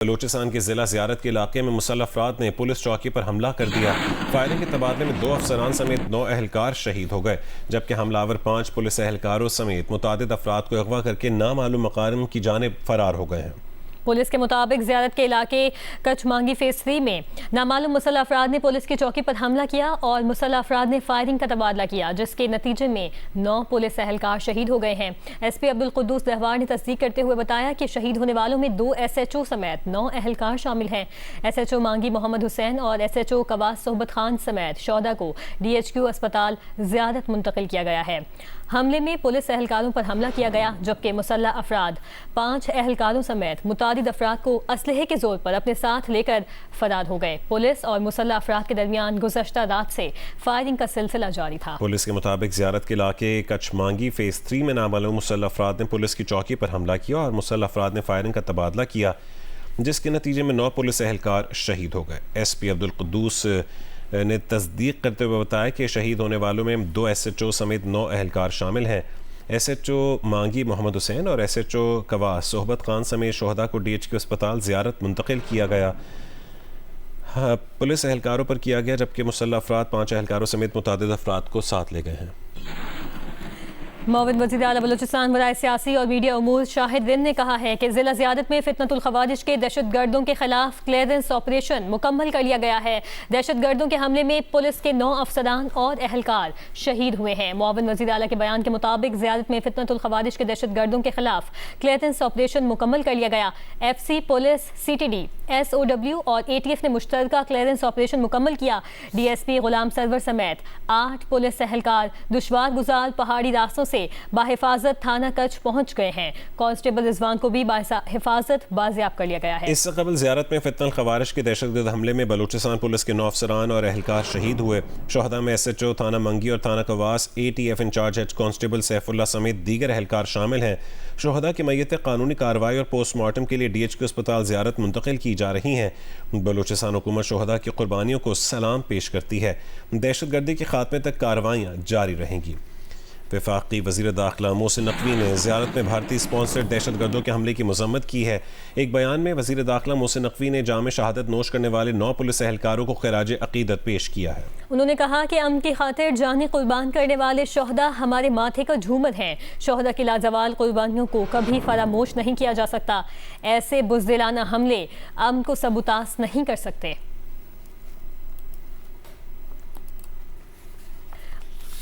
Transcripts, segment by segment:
बलूचिस्तान के ज़िला ज़ियारत के इलाके में मुसल्लह अफराद ने पुलिस चौकी पर हमला कर दिया। फायरिंग के तबादले में 2 अफसरान समेत 9 अहलकार शहीद हो गए, जबकि हमलावर 5 पुलिस अहलकारों समेत मुतादिद अफराद को अगवा करके नामालूम मकाम की जानिब फरार हो गए हैं। पुलिस के मुताबिक ज़ियारत के इलाके कचमांगी फेज 3 में नामालूम मुसल्लह अफराद ने पुलिस की चौकी पर हमला किया और मुसल्लह अफराद ने फायरिंग का तबादला किया, जिसके नतीजे में 9 पुलिस एहलकार शहीद हो गए हैं। एसपी अब्दुल कुद्दूस दहवार ने तस्दीक करते हुए बताया कि शहीद होने वालों में 2 SHO समेत 9 एहलकार शामिल हैं। SHO मांगी मोहम्मद हुसैन और SHO कवास सोहबत खान समेत शोहदा को DHQ अस्पताल ज़ियारत मुंतकिल किया गया है। हमले में पुलिस एहलकारों पर हमला किया गया, जबकि मुसल्लह अफराद 5 एहलकारों समेत मुतादिद अफराद को असलहे के जोर पर अपने साथ लेकर फरार हो गए। पुलिस और मुसल्लह अफराद के दरमियान गुज़श्ता रात से फायरिंग का सिलसिला जारी था। पुलिस के मुताबिक ज़ियारत के इलाके कचमांगी फेज 3 में नामालूम मुसल्लह अफराद ने पुलिस की चौकी पर हमला किया और मुसल्लह अफराद ने फायरिंग का तबादला किया, जिसके नतीजे में 9 पुलिस एहलकार शहीद हो गए। SP अब्दुल कुद्दूस ने तस्दीक करते हुए बताया कि शहीद होने वालों में 2 SHO समेत 9 अहलकार शामिल हैं। SHO मांगी मोहम्मद हुसैन और SHO कवास सोहबत खान समेत शोहदा को DHQ अस्पताल ज़ियारत मुंतकिल किया गया। पुलिस एहलकारों पर किया गया, जबकि मुसल्लह अफराद 5 एहलकारों समेत मुतादिद अफराद को साथ ले गए हैं। मुआविन वज़ीर आला बलूचिस्तान बराए सियासी और मीडिया उमूर शाहिद रिंद ने कहा है कि ज़िला ज़ियारत में फितनतुल ख़वारिज के दहशतगर्दों के खिलाफ क्लियरेंस ऑपरेशन मुकम्मल कर लिया गया है। दहशतगर्दों के हमले में पुलिस के 9 अफसरान और एहलकार शहीद हुए हैं। मुआविन वज़ीर आला के बयान के मुताबिक ज़ियारत में फितनतुल ख़वारिज के दहशतगर्दों के खिलाफ क्लियरेंस ऑपरेशन मुकम्मल कर लिया गया। FC पुलिस, CTD, SOW और ATF ने मुश्तरका क्लियरेंस ऑपरेशन मुकम्मल किया। DSP गुलाम सरवर समेत 8 पुलिस एहलकार दुश्वार गुजार पहाड़ी रास्तों से बाहिफाजत थाना कच्छ पहुंच गए हैं। कांस्टेबल रिजवान को भी बाहिफाजत बाजियाब कर लिया गया है। इससे कबल ज़ियारत में फितनतुल ख़वारिज के दहशतगर्द हमले में बलूचिस्तान पुलिस के 9 अफसरान और एहलकार शहीद हुए। शोहदा में SHO थाना मंगी और थाना Kawas, ATF in charge head constable Saifullah समेत दीगर एहलकार शामिल हैं। शोहदा की मैयत कानूनी कार्रवाई और पोस्टमार्टम के लिए DHQ अस्पताल ज़ियारत मुंतकिल की जा रही हैं। बलूचिस्तान हुकूमत शोहदा की कुर्बानियों को सलाम पेश करती है। दहशतगर्दी के खात्मे तक कार्रवाइयाँ जारी रहेंगी। वफाकी वज़ीर दाखिला मोहसिन नकवी ने ज़ियारत में भारतीय स्पॉन्सर्ड दहशतगर्दों के हमले की मज़म्मत की है। एक बयान में वज़ीर दाखिला मोहसिन नकवी ने जामे शहादत नोश करने वाले 9 पुलिस एहलकारों को खिराज अक़ीदत पेश किया है। उन्होंने कहा कि अमन की खातिर जाने कुर्बान करने वाले शोहदा हमारे माथे का झूमर हैं। शोहदा की लाजवाल कुर्बानियों को कभी फरामोश नहीं किया जा सकता। ऐसे बुज़दिलाना हमले अमन को सबूतास नहीं कर सकते।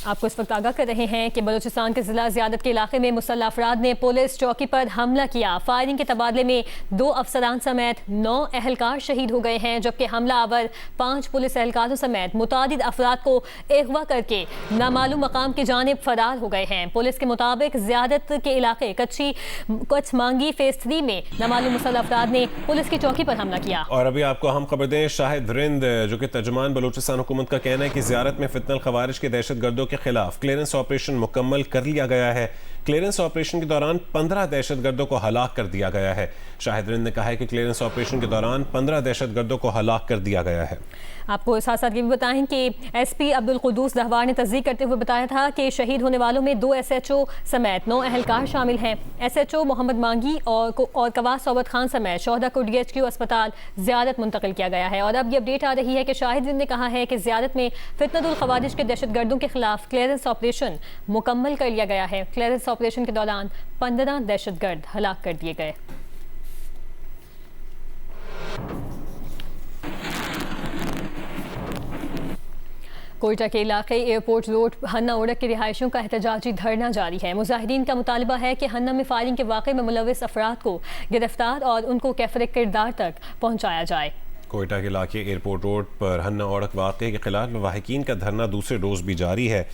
आपको इस वक्त आगाह कर रहे हैं कि बलूचिस्तान के ज़िला ज़ियारत के इलाके में मुसल्लह अफराद ने पुलिस चौकी पर हमला किया। फायरिंग के तबादले में 2 अफसरान समेत 9 एहलकार शहीद हो गए हैं, जबकि हमलावर 5 पुलिस एहलकारों समेत मुतादिद अफराद को अगवा करके नामालूम मकाम की जानिब फरार हो गए हैं। पुलिस के मुताबिक ज़ियारत के इलाके कचमांगी फेज 3 में नामालूम मुसल्लह अफराद ने पुलिस की चौकी पर हमला किया। और अभी आपको हम खबर दें, शाहिद रिंद जो कि तर्जुमान बलूचिस्तान हुकूमत का कहना है कि ज़ियारत में फितनतुल ख़वारिज के दहशतगर्दों के खिलाफ क्लियरेंस ऑपरेशन मुकम्मल कर लिया गया है। क्लियरेंस ऑपरेशन के दौरान 15 दहशतगर्दों को हलाक कर दिया गया है। शाहिद रिंद ने कहा है कि क्लियरेंस ऑपरेशन के दौरान 15 दहशतगर्दों को हलाक कर दिया गया है। आपको साथ साथ ये भी बताएं कि SP अब्दुल कुद्दूस दहवार ने तस्दीक करते हुए बताया था कि शहीद होने वालों में 2 SHO समेत 9 एहलकार शामिल हैं। SHO मोहम्मद मांगी और कवास सोहबत खान समेत शोहदा को DHQ अस्पताल ज़ियारत मुंतकिल किया गया है। और अब ये अपडेट आ रही है कि शाहिद रिंद ने कहा है कि ज़ियारत में फितनतुल ख़वारिज के दहशतगर्दों के खिलाफ क्लियरेंस ऑपरेशन मुकम्मल कर लिया गया है। क्लियरेंस ऑपरेशन के दौरान 15 दहशतगर्द हलाक कर दिए गए। कोयटा के इलाके एयरपोर्ट रोड हन्ना ओढ़क की रिहायशियों का एहतजाजी धरना जारी है। मुजाहिदीन का मुतालबा है कि हन्ना में फायरिंग के वाक़े में मुलविस अफराद को गिरफ्तार और उनको कैफरे किरदार तक पहुँचाया जाए। कोयटा के इलाके एयरपोर्ट रोड पर हन्ना ओढ़क वाक़े के खिलाफ लवाहिकीन का धरना दूसरे रोज़ भी जारी है।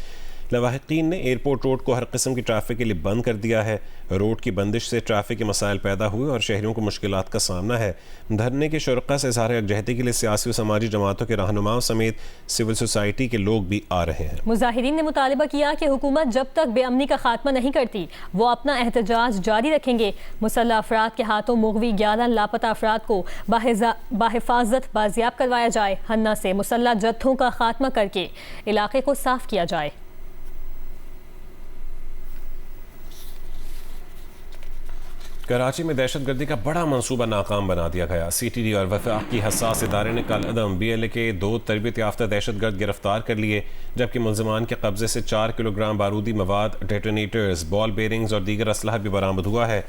लवाहिकीन ने एयरपोर्ट रोड को हर किस्म की ट्रैफिक के लिए बंद कर दिया है। रोड की बंदिश से ट्रैफिक के मसाइल पैदा हुए और शहरियों को मुश्किलात का सामना है। धरने के शुरका से इज़हार यकजहती के लिए सियासी और समाजी जमातों के रहनुमाओं समेत सिविल सोसाइटी के लोग भी आ रहे हैं। मुजाहिदीन ने मुतालबा किया कि हुकूमत जब तक बेअमनी का खात्मा नहीं करती वो अपना एहतजाज जारी रखेंगे। मुसल्लह अफराद के हाथों मुगवी 11 लापता अफराद को बाहिफाजत बाजियाब करवाया जाए। हन्ना से मुसल्लह जत्थों का खात्मा करके इलाके को साफ किया जाए। कराची में दहशतगर्दी का बड़ा मंसूबा नाकाम बना दिया गया। CTD और वफाक की हसास इदारे ने कल अदम BLA के 2 तरबियत याफ्ता दहशतगर्द गिरफ्तार कर लिए, जबकि मुल्ज़िमान के कब्जे से 4 किलोग्राम बारूदी मवाद, डेटोनेटर्स, बॉल बेरिंग्स और दीगर असलहा भी बरामद हुआ है।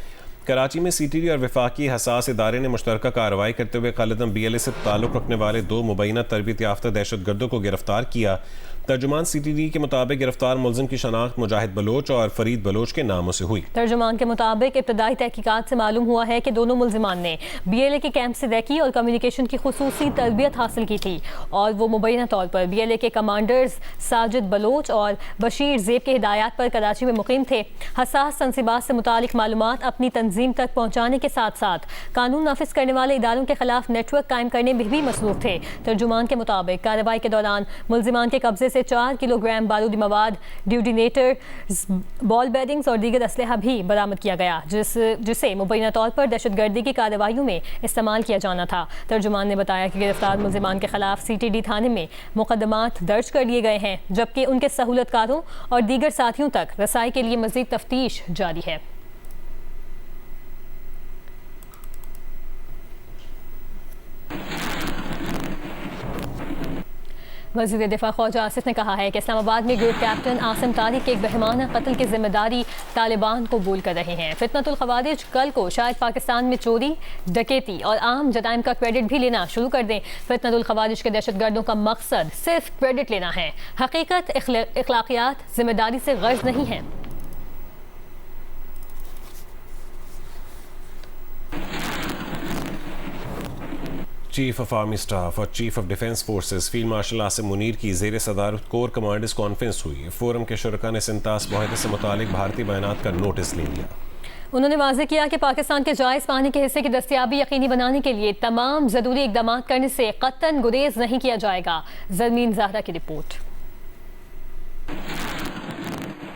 कराची में CTD और वफाकी हसास इदारे ने मुश्तरका कार्रवाई करते हुए कल अदम BLA से ताल्लुक़ रखने वाले 2 मुबैना तरबियत याफ्ता दहशतगर्दों को गिरफ्तार किया। तर्जुमान CTD के मुताबिक गिरफ्तार मुल्ज़िम की शनाख्त मुजाहिद बलोच और फरीद बलोच के नामों से हुई। तर्जुमान के मुताबिक इब्तदाई तहकीकात से मालूम हुआ है कि दोनों मुल्ज़िमान ने BLA के कैंप से रैकी और कम्युनिकेशन की खुसूसी तरबियत हासिल की थी और वो मुबैना तौर पर BLA के कमांडर्स साजिद बलोच और बशीर ज़ेब के हिदायत पर कराची में मुकीम थे। हसास तनसीबात से मुतालिक मालूमात अपनी तंजीम तक पहुँचाने के साथ साथ कानून नाफिज करने वाले इदारों के खिलाफ नेटवर्क कायम करने में भी मसरूफ थे। तर्जुमान के मुताबिक कार्रवाई के दौरान मुल्ज़िमान के कब्जे से 4 किलोग्राम बारूदी मवाद, ड्यूडिनेटर, बॉल बेरिंग्स और दीगर असलहा भी बरामद किया गया, जिसे मुबैना तौर पर दहशतगर्दी की कार्रवाइयों में इस्तेमाल किया जाना था। तर्जुमान ने बताया कि गिरफ्तार मुल्ज़िमान के खिलाफ CTD थाने में मुकदमात दर्ज कर लिए गए हैं, जबकि उनके सहूलतकारों और दीगर साथियों तक रसाई के लिए मज़ीद तफ्तीश जारी है। वज़ीर दिफा ख्वाजा आसिफ ने कहा है कि इस्लामाबाद में ग्रुप कैप्टन आसिम तारिक के एक बहमाना कत्ल की जिम्मेदारी तालिबान कबूल कर रहे हैं। फितनतुल खवारिज कल को शायद पाकिस्तान में चोरी, डकैती और आम जराइम का क्रेडिट भी लेना शुरू कर दें। फितनतुल खवारिज के दहशतगर्दों का मकसद सिर्फ क्रेडिट लेना है। हकीकत, इखलाकियात जिम्मेदारी से गर्ज नहीं है। चीफ ऑफ आर्मी स्टाफ और chief of defence forces field martial Asim Munir की ज़ेर सदारत कोर कमांडर्स कॉन्फ्रेंस हुई। फोरम के शुरका ने सिंतास मुआहदे से मुतालिक भारतीय बयानात का नोटिस ले लिया। उन्होंने वाज़ेह किया कि पाकिस्तान के जायज़ पानी के हिस्से की दस्तयाबी यकीनी बनाने के लिए तमाम ज़रूरी इक़दाम करने से क़तन गुरेज नहीं किया जाएगा। ज़रमीन ज़हरा की report.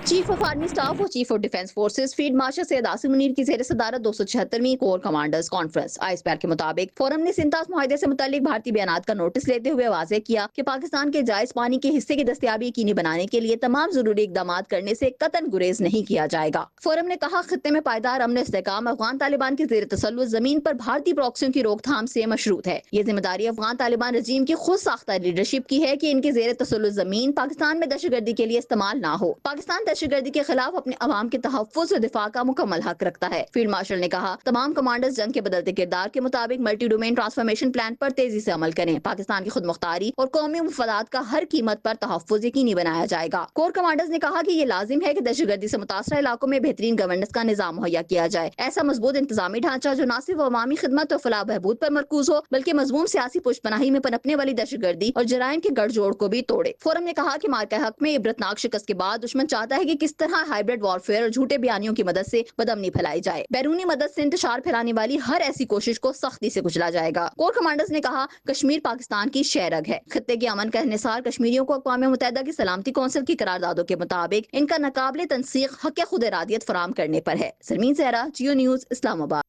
Chief of army staff और chief of defence forces field marshal Syed Asim Munir की ज़ेर सदारत 276वीं कोर कमांडर्स कॉन्फ्रेंस आईएसपीआर के मुताबिक फोरम ने सिंतास मुआहदे से मुतालिक भारतीय बयानात का नोटिस लेते हुए वाज़ेह किया कि पाकिस्तान के जायज पानी के हिस्से की दस्तयाबी यकीनी बनाने के लिए तमाम जरूरी इकदाम करने से कतन गुरेज नहीं किया जाएगा। फोरम ने कहा, खित्ते में पायदार अमन इस्तेहकाम अफगान तालिबान की ज़ेर तसल्लुत जमीन पर भारतीय प्रॉक्सियों की रोकथाम से मशरूत है। ये जिम्मेदारी अफगान तालिबान रजीम की खुद साख्ता लीडरशिप की है कि इनकी ज़ेर तसल्लुत जमीन पाकिस्तान में दहशतगर्दी के लिए इस्तेमाल न हो। पाकिस्तान दहशतगर्दी के खिलाफ अपने अवाम के तहफ़्फ़ुज़ और दिफा का मुकम्मल हक रखता है। फील्ड मार्शल ने कहा, तमाम कमांडर्स जंग के बदलते किरदार के मुताबिक मल्टी डोमेन ट्रांसफॉर्मेशन प्लान पर तेजी से अमल करें। पाकिस्तान की खुद मुख्तारी और कौमी मुफादात का हर कीमत पर तहफ़्फ़ुज़ यकीनी बनाया जाएगा। कोर कमांडर्स ने कहा कि ये लाजिम है कि दहशतगर्दी से मुतासरा इलाकों में बेहतरीन गवर्नेंस का निज़ाम मुहैया किया जाए। ऐसा मजबूत इंतजामी ढांचा जो न सिर्फ अवामी खिदमत और फलाह बहबूद पर मरकूज हो, बल्कि मजमूम सियासी पुष्पनाही में पनपने वाली दहशतगर्दी और जराइम के गठजोड़ को भी तोड़े। फोरम ने कहा कि मार्का हक में इबरतनाक शिकस्त के बाद दुश्मन चाहता है कि किस तरह हाइब्रिड वॉरफेयर और झूठे बयानियों की मदद से बदअमनी फैलाई जाए। बैरूनी मदद से इंतशार फैलाने वाली हर ऐसी कोशिश को सख्ती से कुचला जाएगा। कोर कमांडर्स ने कहा, कश्मीर पाकिस्तान की शहरग है। खित्ते के अमन का इंहिसार कश्मीरियों को अक़वाम मुत्तहिदा की सलामती कौंसिल की करारदादों के मुताबिक इनका नाकाबिले तनसीख हक़ खुद इरादियत फराहम करने पर है। ज़रमीन ज़हरा, जियो न्यूज़, इस्लामाबाद।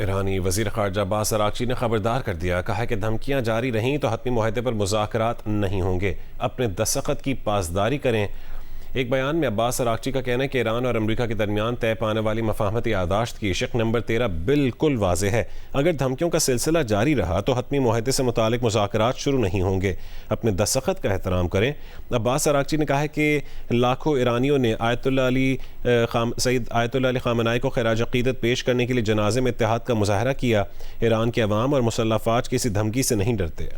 ईरानी वज़ीर ख़ारजा अब्बास अराग़ची ने खबरदार कर दिया, कहा कि धमकियां जारी रहीं तो हतमी मुआहदे पर मुज़ाकरात नहीं होंगे, अपने दस्तखत की पासदारी करें। एक बयान में अब्बास अराग़ची का कहना है कि ईरान और अमेरिका के दरमियान तय पाने वाली मफाहमती यादाश्त की शिक नंबर 13 बिल्कुल वाज़ेह है। अगर धमकियों का सिलसिला जारी रहा तो हतमी मुआहदे से मुतालिक मुज़ाकरात शुरू नहीं होंगे, अपने दस्तखत का एहतराम करें। अब्बास अराग़ची ने कहा है कि लाखों ईरानियों ने सईद आयतुल्लाह अली ख़ामेनी को ख़िराज अक़ीदत पेश करने के लिए जनाजे में इत्तेहाद का मुज़ाहरा किया। ईरान के अवाम और मुसल्लह फ़ौज किसी धमकी से नहीं डरते।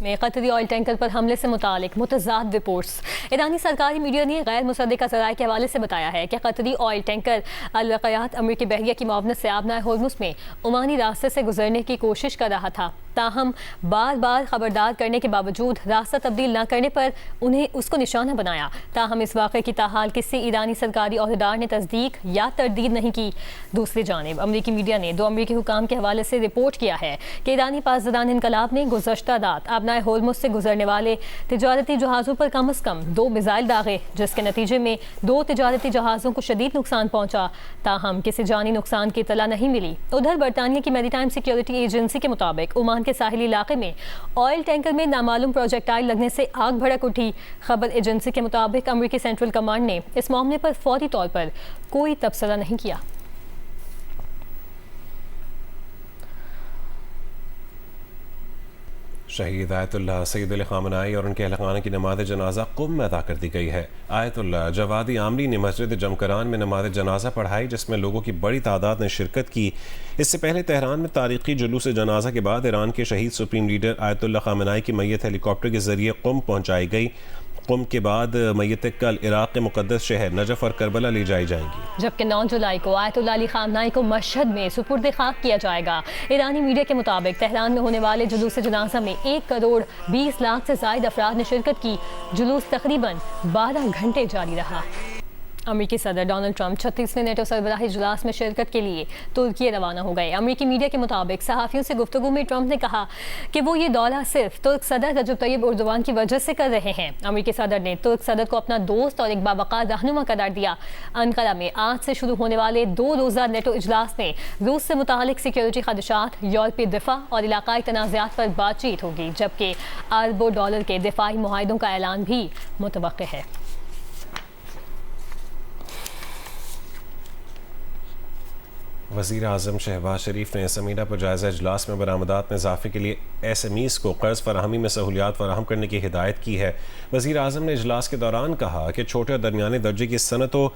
में कतरी ऑयल टैंकर पर हमले से मुतालिक मुतज़ाद रिपोर्ट्स। ईरानी सरकारी मीडिया ने गैर मुसद्दिक़ा ज़राए के हवाले से बताया है कि कतरी ऑयल टैंकर अल-वक़ायात अमरीकी बहरिया की मुआवनत से आबनाए होर्मुज़ में ओमानी रास्ते से गुजरने की कोशिश कर रहा था। ताहम बार बार खबरदार करने के बावजूद रास्ता तब्दील न करने पर उन्हें उसको निशाना बनाया। ताहम इस वाक़े की ताहाल किसी ईरानी सरकारी अहदेदार ने तस्दीक या तरदीद नहीं की। दूसरी जानिब अमरीकी मीडिया ने 2 अमरीकी हुकाम के हवाले से रिपोर्ट किया है कि ईरानी पासदारान इनकलाब ने गुज़श्ता रात आबनाए होर्मुज़ से गुजरने वाले तिजारती जहाज़ों पर कम अज़ कम 2 मिसाइल दागे, जिसके नतीजे में 2 तिजारती जहाज़ों को शदीद नुकसान पहुँचा। ताहम किसी जानी नुकसान की इत्तला नहीं मिली। उधर बरतानिया की मैरीटाइम सिक्योरिटी एजेंसी के मुताबिक ओमान के साहिली इलाके में ऑयल टैंकर में नामालूम प्रोजेक्टाइल लगने से आग भड़क उठी। खबर एजेंसी के मुताबिक अमरीकी सेंट्रल कमांड ने इस मामले पर फौरी तौर पर कोई तबसरा नहीं किया। शहीद आयतुल्लाह सैयद अली ख़ामनेई और उनके अहल खाना की नमाज जनाजा क़ुम में अदा कर दी गई है। आयतुल्लाह जवादी आमरी ने मस्जिद जमकरान में नमाज जनाजा पढ़ाई, जिसमें लोगों की बड़ी तादाद ने शिरकत की। इससे पहले तेहरान में तारीखी जुलूस जनाजा के बाद ईरान के शहीद सुप्रीम लीडर आयतुल्लाह ख़ामनेई की मैयत हेलीकॉप्टर के जरिए क़ुम पहुँचाई गई। क़ुम के बाद मैयत कल इराक़ के मुक़द्दस शहर नजफ़ और करबला ले जाई जाएंगी, जबकि 9 जुलाई को आयतुल्लाह अली ख़ामनेई को मशहद में सुपुर्द खाक किया जाएगा। ईरानी मीडिया के मुताबिक तेहरान में होने वाले जुलूस जनाजा में 1 करोड़ 20 लाख से ज़ायद अफराद ने शिरकत की। जुलूस तकरीबन 12 घंटे जारी रहा। अमेरिकी सदर डोनाल्ड ट्रंप 36वें नेटो सरबराही इजलास में शिरकत के लिए तुर्की रवाना हो गए। अमेरिकी मीडिया के मुताबिक सहाफ़ियों से गुफ्तगू में ट्रंप ने कहा कि वो ये दौरा सिर्फ तुर्क सदर रजब तैयब एर्दोगान की वजह से कर रहे हैं। अमेरिकी सदर ने तुर्क सदर को अपना दोस्त और एक बावकार रहनुमा करार दिया। अंकारा में आज से शुरू होने वाले 2 रोज़ा नेटो इजलास में रूस से मुतालिक सिक्योरिटी खदशात, यूरोपीय दिफा और इलाकाई तनाज़ात पर बातचीत होगी, जबकि अरबों डॉलर के दिफाई मुआहिदों का ऐलान भी मुतवक्किल है। वज़ीर आज़म शहबाज शरीफ ने समीना पर जायज़ा इजलास में बरामदात में इजाफे के लिए SMEs को कर्ज़ फराहमी में सहूलियात फराहम करने की हिदायत की है। वज़ीर आज़म ने इजलास के दौरान कहा कि छोटे और दरमियाने दर्जे की सनतों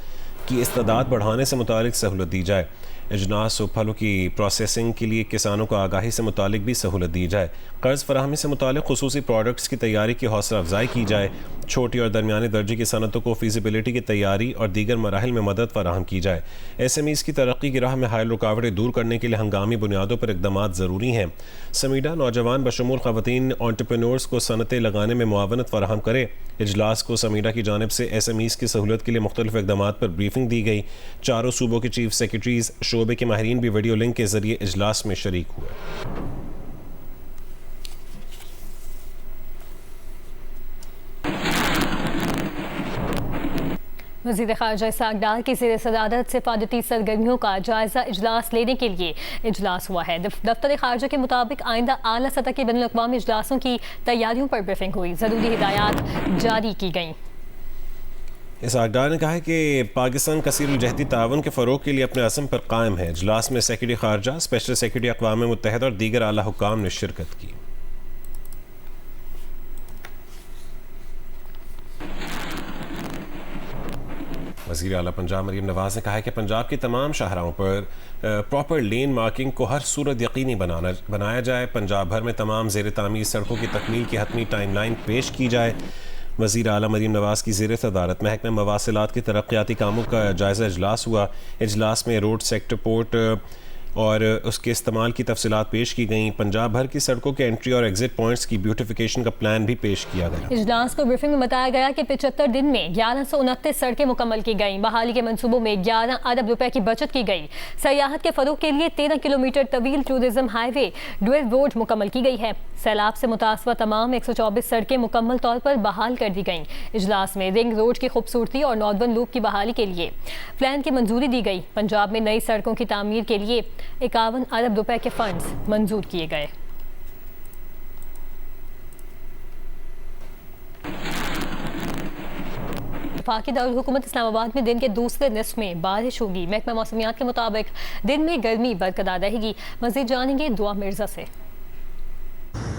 की इस्तादाद बढ़ाने से मुतालिक सहूलत दी जाए। अजनास और फलों की प्रोसेसिंग के लिए किसानों को आगाही से मुतालिक भी सहूलत दी जाए। कर्ज़ फराहमी से मुतालिक खुसूसी प्रोडक्ट्स की तैयारी की हौसला अफजाई की जाए। छोटी और दरमियाने दर्जे की सनतों को फीजिबिलिटी की तैयारी और दीगर मराहिल में मदद फराहम की जाए। SMEs की तरक्की की राह में हायल रुकावटें दूर करने के लिए हंगामी बुनियादों पर इक़दाम ज़रूरी हैं। समीडा नौजवान बशमूल ख़वातीन एंटरप्रेन्योर्स को सनतें लगाने में मुआवनत फराहम करे। इजलास को समीडा की जानिब से SMEs की सहूलत के लिए मुख्तलिफ इक़दाम पर ब्रीफिंग दी गई। चारों सूबों के चीफ सेक्रेटरीज, शोबे के माहिरीन भी वीडियो लिंक के जरिए इजलास में शरीक हुए। वज़ीर ख़ारजा इसहाक़ डार की ज़ेर सदारत सिफारती सरगर्मियों का जायज़ा इजलास लेने के लिए इजलास हुआ है। दफ्तर ख़ारजा के मुताबिक आइंदा आला सतह के बैनुल-अक़वामी इजलासों की तैयारियों पर ब्रीफिंग हुई, ज़रूरी हिदायत जारी की गईं। इसहाक़ डार ने कहा है कि पाकिस्तान कसीरुल जहदी तावन के फ़रोग़ के लिए अपने अज़म पर कायम है। इजलास में सेक्रेटरी ख़ारजा, स्पेशल सेक्रेटरी अक़वाम मुत्तहिदा और दीगर आला हुक्काम ने शिरकत की। वज़ीर आला पंजाब मरीम नवाज़ ने कहा है कि पंजाब की तमाम शाहराहों पर प्रॉपर लेन मार्किंग को हर सूरत यकीनी बनाया जाए। पंजाब भर में तमाम ज़ेर तामीर सड़कों की तकमील की हतमी टाइम लाइन पेश की जाए। वज़ीर आला मरीम नवाज़ की ज़ेर सदारत महकमा मवासिलात के तरक्याती कामों का जायज़ा इजलास हुआ। इजलास में रोड सेक्टर पोर्ट और उसके इस्तेमाल की तफसीलात पेश की गई। पंजाब भर की सड़कों के एंट्री और एग्जिट पॉइंट्स की ब्यूटिफिकेशन का प्लान भी पेश किया गया। इजलास को ब्रीफिंग में बताया गया कि 75 दिन में 1129 सड़कें मुकम्मल की गई। बहाली के मंसूबों में 11 अरब रुपए की बचत की गई। सयाहत के फरोग के लिए 13 किलोमीटर तवील टूरिज्म हाईवे ड्यूल रोड मुकम्मल की गई है। सैलाब से मुतासर तमाम 124 सड़कें मुकम्मल तौर पर बहाल कर दी गईं। इजलास में रिंग रोड की खूबसूरती और नॉर्दर्न लूप की बहाली के लिए प्लान की मंजूरी दी गई। पंजाब में नई सड़कों की तामीर के लिए 51 अरब रुपए के फंड्स मंजूर किए गए। वफाकी दारुल हुकूमत इस्लामाबाद में दिन के दूसरे निस्फ में बारिश होगी। महकमा मौसमियात के मुताबिक दिन में गर्मी बरकरार रहेगी। मज़ीद जानेंगे दुआ मिर्जा से।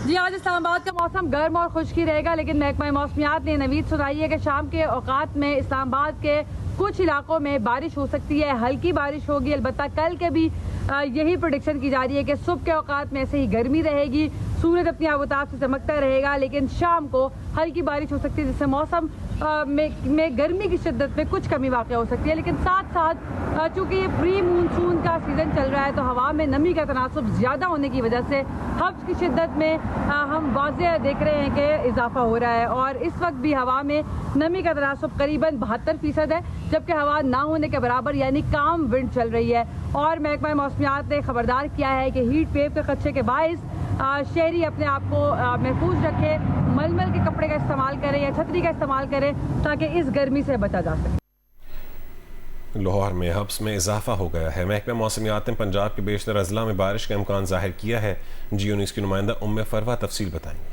जी, आज इस्लामाबाद का मौसम गर्म और खुश्की रहेगा, लेकिन महकमा मौसमियात ने नवीद सुनाई है कि शाम के औकात में इस्लामाबाद के कुछ इलाकों में बारिश हो सकती है, हल्की बारिश होगी। अलबत्ता कल के भी यही प्रेडिक्शन की जा रही है कि सुबह के औकात में ऐसे ही गर्मी रहेगी, सूरज अपनी आबोताब से चमकता रहेगा, लेकिन शाम को हल्की बारिश हो सकती है, जिससे मौसम में गर्मी की शिद्दत में कुछ कमी वाक़ हो सकती है। लेकिन साथ साथ चूँकि ये प्री मानसून का सीज़न चल रहा है, तो हवा में नमी का तनासुब ज़्यादा होने की वजह से हब्स की शिद्दत में हम वाज़ेह देख रहे हैं कि इजाफा हो रहा है। और इस वक्त भी हवा में नमी का तनासुब करीबन 72% है, जबकि हवा ना होने के बराबर यानी काम विंड चल रही है। और महकमा मौसमियात ने खबरदार किया है कि हीट वेव के खदशे के बाइस शहरी अपने आप को महफूज रखें, मलमल के कपड़े का इस्तेमाल करें या छतरी का इस्तेमाल करें ताकि इस गर्मी से बचा जा सके। लाहौर में हब्स में इजाफा हो गया है। महकमा मौसमियात ने पंजाब के बेशतर अजला में बारिश का इम्कान जाहिर किया है। जियो न्यूज़ की नुमाइंदा उम्मे फरवा तफसील बताएंगी।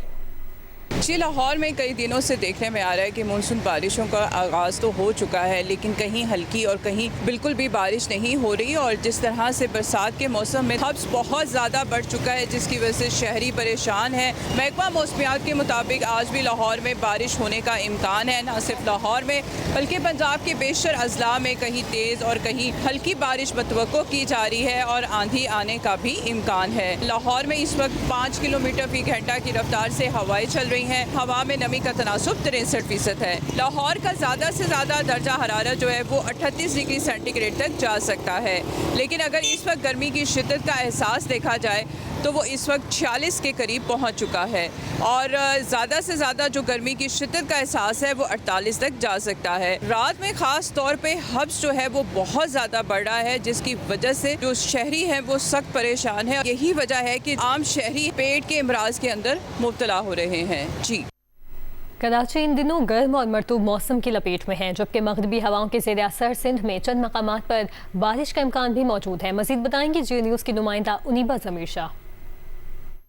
जी, लाहौर में कई दिनों से देखने में आ रहा है कि मानसून बारिशों का आगाज़ तो हो चुका है, लेकिन कहीं हल्की और कहीं बिल्कुल भी बारिश नहीं हो रही। और जिस तरह से बरसात के मौसम में हब्स बहुत ज़्यादा बढ़ चुका है, जिसकी वजह से शहरी परेशान है। महकमा मौसमियात के मुताबिक आज भी लाहौर में बारिश होने का इम्कान है। न सिर्फ लाहौर में बल्कि पंजाब के बेशतर अजला में कहीं तेज़ और कहीं हल्की बारिश मतवक्को की जा रही है और आंधी आने का भी इम्कान है। लाहौर में इस वक्त 5 किलोमीटर फी घंटा की रफ्तार से हवाएं चल रही हैं। हवा में नमी का तनासुब 63% है। लाहौर का ज़्यादा से ज़्यादा दर्जा हरारत जो है वो 38 डिग्री सेंटीग्रेड तक जा सकता है। लेकिन अगर इस वक्त गर्मी की शिद्दत का एहसास देखा जाए तो वो इस वक्त 46 के करीब पहुंच चुका है और ज़्यादा से ज़्यादा जो गर्मी की शिद्दत का एहसास है वो 48 तक जा सकता है। रात में ख़ास तौर पे हब्स जो है वो बहुत ज़्यादा बढ़ रहा है, जिसकी वजह से जो शहरी हैं वो सख्त परेशान है। यही वजह है कि आम शहरी पेट के अमराज के अंदर मुब्तला हो रहे हैं। जी, कराची इन दिनों गर्म और मरतूब मौसम की लपेट में है, जबकि मगरबी हवाओं के ज़ेर असर सिंध में चंद मकामात पर बारिश का इम्कान भी मौजूद है। मज़ीद बताएंगी जियो न्यूज़ की नुमाइंदा उनीबा ज़मीर शाह।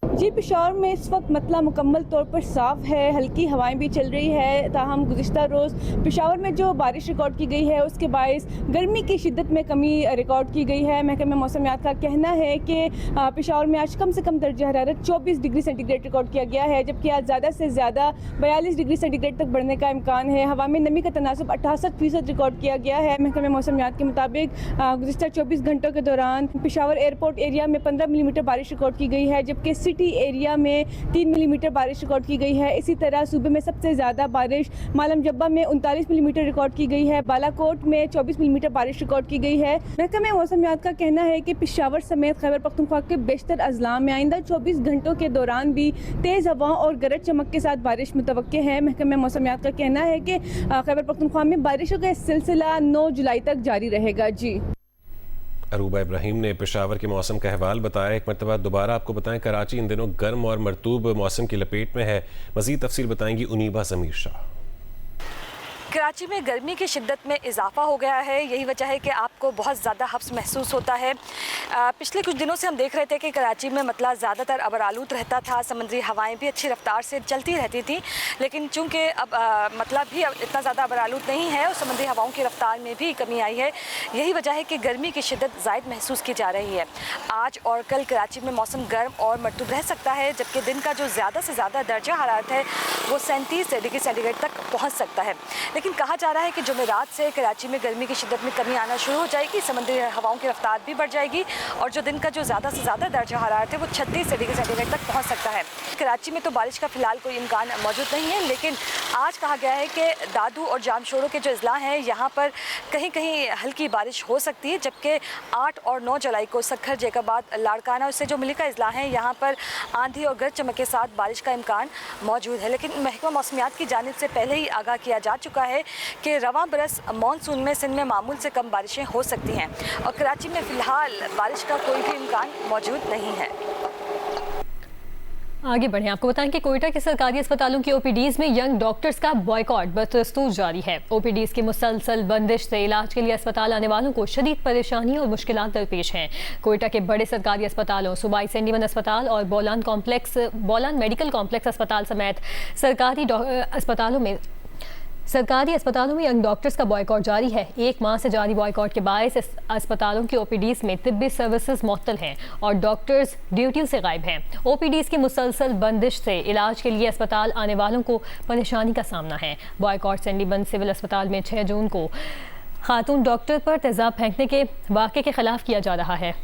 जी, पेशावर में इस वक्त मतला मुकम्मल तौर पर साफ़ है, हल्की हवाएं भी चल रही है। ताहम गुज़िश्ता रोज़ पेशावर में जो बारिश रिकॉर्ड की गई है उसके बायस गर्मी की शिद्दत में कमी रिकॉर्ड की गई है। महकमा मौसमियात का कहना है कि पेशावर में आज कम से कम दर्जा हरारत 24 डिग्री सेंटीग्रेड रिकॉर्ड किया गया है, जबकि आज ज़्यादा से ज़्यादा 42 डिग्री सेंटीग्रेड तक बढ़ने का इम्कान है। हवा में नमी का तनासुब 68% रिकॉर्ड किया गया है। महकमा मौसमियात के मुताबिक गुज़िश्ता 24 घंटों के दौरान पेशावर एयरपोर्ट एरिया में 15 मिलीमीटर बारिश रिकॉर्ड की गई है, जबकि सिटी एरिया में 3 मिलीमीटर बारिश रिकॉर्ड की गई है। इसी तरह सूबे में सबसे ज़्यादा बारिश मालम जब्बा में 39 मिलीमीटर रिकॉर्ड की गई है। बालाकोट में 24 मिलीमीटर बारिश रिकॉर्ड की गई है। महकमा मौसमियात का कहना है कि पेशावर समेत खैबर पख्तूनख्वा के बेशतर अजला में आइंदा 24 घंटों के दौरान भी तेज़ हवाओं और गरज चमक के साथ बारिश मुतवक्के है। महकमा मौसमियात का कहना है कि खैबर पख्तूनख्वा में बारिशों का सिलसिला 9 जुलाई तक जारी रहेगा। जी, अरूबा इब्राहिम ने पेशावर के मौसम का अहवाल बताया। एक मरतबा दोबारा आपको बताएं, कराची इन दिनों गर्म और मरतूब मौसम की लपेट में है। मज़ीद तफसील बताएंगी उनीबा ज़मीर शाह। कराची में गर्मी की शिद्दत में इजाफा हो गया है। यही वजह है कि आपको बहुत ज़्यादा हब्स महसूस होता है। पिछले कुछ दिनों से हम देख रहे थे कि कराची में मतला ज़्यादातर अबरालूद रहता था, समुद्री हवाएं भी अच्छी रफ्तार से चलती रहती थी, लेकिन चूँकि अब मतलब भी इतना ज़्यादा अबरालूद नहीं है और समुद्री हवाओं की रफ्तार में भी कमी आई है। यही वजह है कि गर्मी की शिद्दत ज़ायद महसूस की जा रही है। आज और कल कराची में मौसम गर्म और मरतूब रह सकता है, जबकि दिन का जो ज़्यादा से ज़्यादा दर्जा हरारत है वो 37 डिग्री सेंटीग्रेड तक पहुँच सकता है। लेकिन कहा जा रहा है कि जुमेरात से कराची में गर्मी की शिद्दत में कमी आना शुरू हो जाएगी, समुद्री हवाओं की रफ्तार भी बढ़ जाएगी और जो दिन का जो ज़्यादा से ज़्यादा दर्जा हरारत है वो 36 डिग्री सेंटीग्रेड तक पहुंच सकता है। कराची में तो बारिश का फ़िलहाल कोई इम्कान मौजूद नहीं है, लेकिन आज कहा गया है कि दादू और जामशोरों के जो अजला हैं यहाँ पर कहीं कहीं हल्की बारिश हो सकती है, जबकि 8 और 9 जुलाई को सक्खर, जैकाबाद, लाड़काना से जो मिलिका अजला हैं यहाँ पर आंधी और गरज चमक के साथ बारिश का इम्कान मौजूद है। लेकिन महकमा मौसमियात की जानिब से पहले ही आगाह किया जा चुका है कि रवां बरस मानसून में सिंध में मामूल से कम बारिशें हो सकती हैं और कराची में फ़िलहाल बारिश का कोई भी इम्कान मौजूद नहीं है। आगे बढ़ें, आपको बताएं कि कोयटा के सरकारी अस्पतालों की ओपीडीज़ में यंग डॉक्टर्स का बॉयकॉट बदस्तूर जारी है। ओपीडीज़ की मुसलसल बंदिश से इलाज के लिए अस्पताल आने वालों को शदीद परेशानी और मुश्किलात दरपेश हैं। कोयटा के बड़े सरकारी अस्पतालों सूबाई सेंडीवन अस्पताल और बोलान मेडिकल कॉम्प्लेक्स अस्पताल समेत सरकारी अस्पतालों में यंग डॉक्टर्स का बॉयकॉट जारी है। 1 माह से जारी बॉयकॉट के बायस इस अस्पतालों की ओपीडीज़ में तिब्बी सर्विसेज मुअत्तल हैं और डॉक्टर्स ड्यूटियों से गायब हैं। ओपीडीज़ की मुसलसल बंदिश से इलाज के लिए अस्पताल आने वालों को परेशानी का सामना है। बॉयकॉट सेंडीबन सिविल अस्पताल में 6 जून को खातून डॉक्टर पर तेजाब फेंकने के वाक़े के खिलाफ किया जा रहा है।